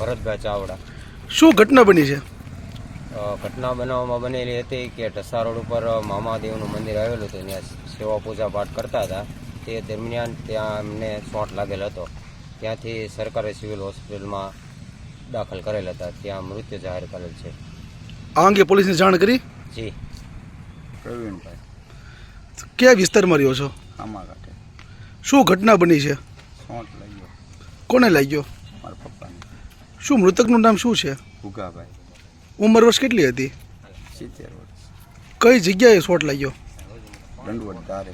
ભરતભાઈ ચાવડા. શું ઘટના બની છે? ઘટના બનાવવામાં બનેલી હતી કે ઢસા રોડ ઉપર મહાદેવનું મંદિર આવેલું હતું, ત્યાં સેવા પૂજા પાઠ કરતા હતા. તે દરમિયાન ત્યાં એમને શોટ લાગેલ હતો. ત્યાંથી સરકારી સિવિલ હોસ્પિટલમાં દાખલ કરેલ હતા, ત્યાં મૃત્યુ જાહેર કરેલ છે. આ અંગે પોલીસને જાણ કરી? જી. પ્રવીણભાઈ કયા વિસ્તારમાં રહ્યો છો? આમાં કાંઠે શું ઘટના બની છે? શોટ લાગ્યો કોને લાગ્યો? મારા પપ્પાને. શું મૃતકનું નામ શું છે? ભૂગાભાઈ. ઉંમર વર્ષ કેટલી હતી? 70 વર્ષ. કઈ જગ્યાએ શોટ લાગ્યો? દંડવટ ધારે.